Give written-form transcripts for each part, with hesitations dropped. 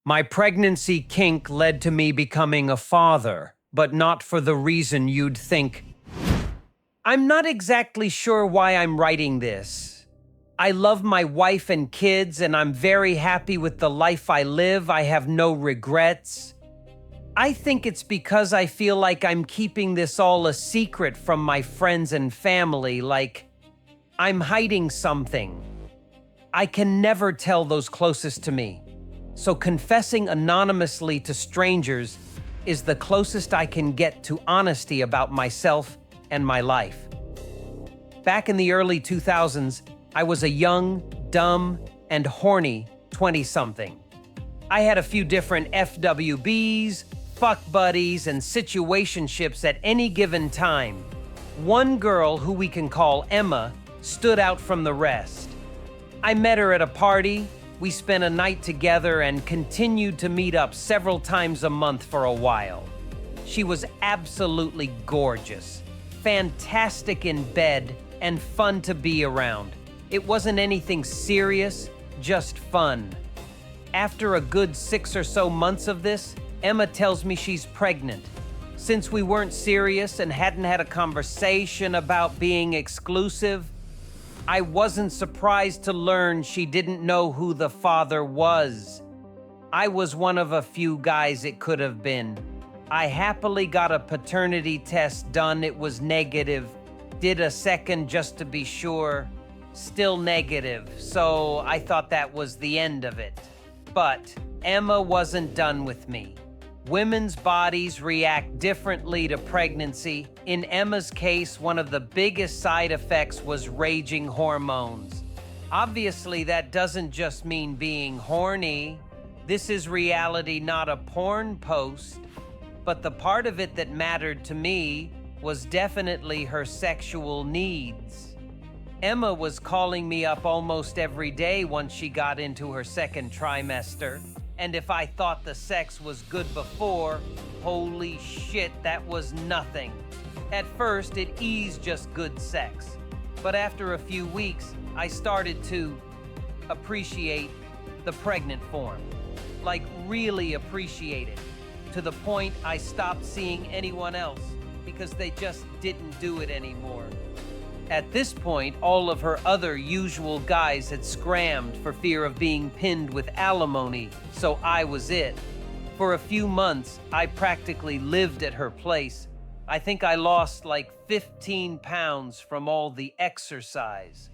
My pregnancy kink led to me becoming a father, but not for the reason you'd think. I'm not exactly sure why I'm writing this. I love my wife and kids, and I'm very happy with the life I live. I have no regrets. I think it's because I feel like I'm keeping this all a secret from my friends and family, like I'm hiding something. I can never tell those closest to me. So confessing anonymously to strangers is the closest I can get to honesty about myself and my life. Back in the early 2000s, I was a young, dumb, and horny 20-something. I had a few different FWBs, fuck buddies, and situationships at any given time. One girl, who we can call Emma, stood out from the rest. I met her at a party. We spent a night together and continued to meet up several times a month for a while. She was absolutely gorgeous, fantastic in bed, and fun to be around. It wasn't anything serious, just fun. After a good 6 or so months of this, Emma tells me she's pregnant. Since we weren't serious and hadn't had a conversation about being exclusive, I wasn't surprised to learn she didn't know who the father was. I was one of a few guys it could have been. I happily got a paternity test done. It was negative. Did a second just to be sure. Still negative, so I thought that was the end of it. But Emma wasn't done with me. Women's bodies react differently to pregnancy. In Emma's case, one of the biggest side effects was raging hormones. Obviously, that doesn't just mean being horny. This is reality, not a porn post. But the part of it that mattered to me was definitely her sexual needs. Emma was calling me up almost every day once she got into her second trimester. And if I thought the sex was good before, holy shit, that was nothing. At first, it eased just good sex. But after a few weeks, I started to appreciate the pregnant form. Like, really appreciate it. To the point I stopped seeing anyone else because they just didn't do it anymore. At this point, all of her other usual guys had scrammed for fear of being pinned with alimony, so I was it. For a few months, I practically lived at her place. I think I lost like 15 pounds from all the exercise.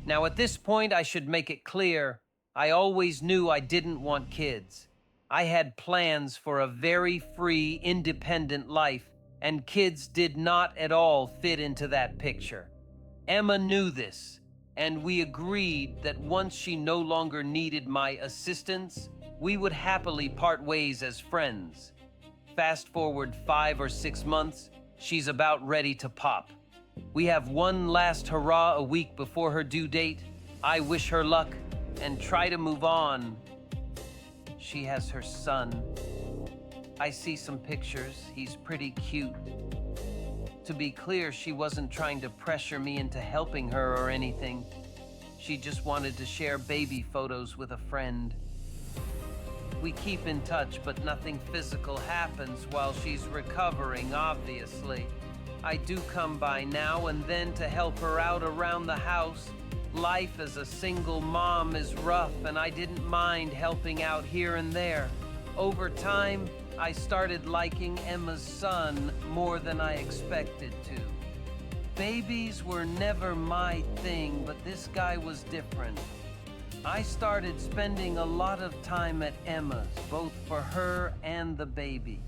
Now at this point, I should make it clear, I always knew I didn't want kids. I had plans for a very free, independent life, and kids did not at all fit into that picture. Emma knew this, and we agreed that once she no longer needed my assistance, we would happily part ways as friends. Fast forward 5 or 6 months, she's about ready to pop. We have one last hurrah a week before her due date. I wish her luck and try to move on. She has her son. I see some pictures. He's pretty cute. To be clear, she wasn't trying to pressure me into helping her or anything. She just wanted to share baby photos with a friend. We keep in touch, but nothing physical happens while she's recovering, obviously. I do come by now and then to help her out around the house. Life as a single mom is rough, and I didn't mind helping out here and there. Over time, I started liking Emma's son more than I expected to. Babies were never my thing, but this guy was different. I started spending a lot of time at Emma's, both for her and the baby.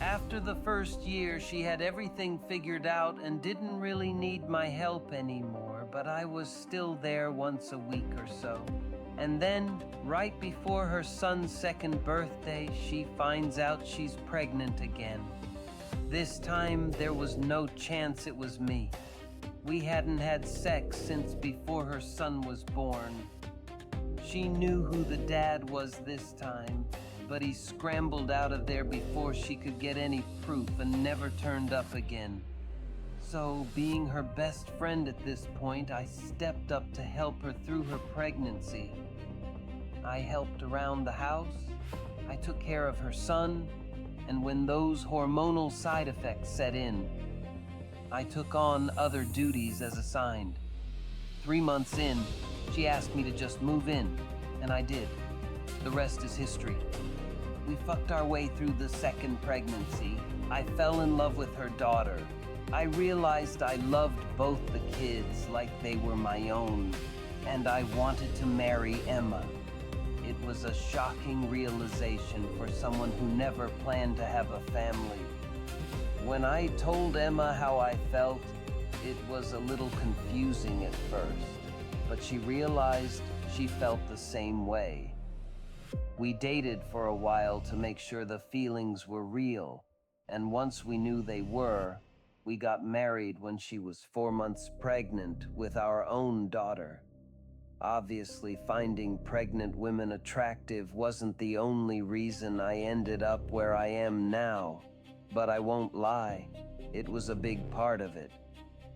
After the first year, she had everything figured out and didn't really need my help anymore, but I was still there once a week or so. And then, right before her son's second birthday, she finds out she's pregnant again. This time, there was no chance it was me. We hadn't had sex since before her son was born. She knew who the dad was this time, but he scrambled out of there before she could get any proof and never turned up again. So, being her best friend at this point, I stepped up to help her through her pregnancy. I helped around the house, I took care of her son, and when those hormonal side effects set in, I took on other duties as assigned. 3 months in, she asked me to just move in, and I did. The rest is history. We fucked our way through the second pregnancy. I fell in love with her daughter. I realized I loved both the kids like they were my own, and I wanted to marry Emma. It was a shocking realization for someone who never planned to have a family. When I told Emma how I felt, it was a little confusing at first, but she realized she felt the same way. We dated for a while to make sure the feelings were real, and once we knew they were, we got married when she was 4 months pregnant with our own daughter. Obviously, finding pregnant women attractive wasn't the only reason I ended up where I am now, but I won't lie, it was a big part of it.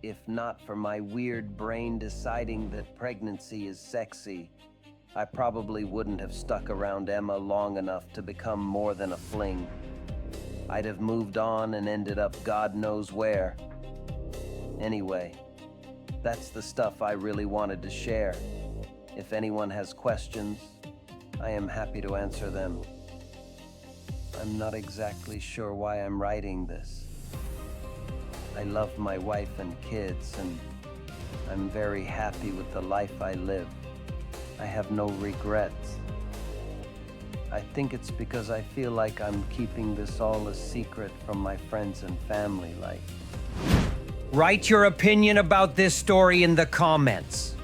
If not for my weird brain deciding that pregnancy is sexy, I probably wouldn't have stuck around Emma long enough to become more than a fling. I'd have moved on and ended up God knows where. Anyway, that's the stuff I really wanted to share. If anyone has questions, I am happy to answer them. I'm not exactly sure why I'm writing this. I love my wife and kids, and I'm very happy with the life I live. I have no regrets. I think it's because I feel like I'm keeping this all a secret from my friends and family, like. Write your opinion about this story in the comments.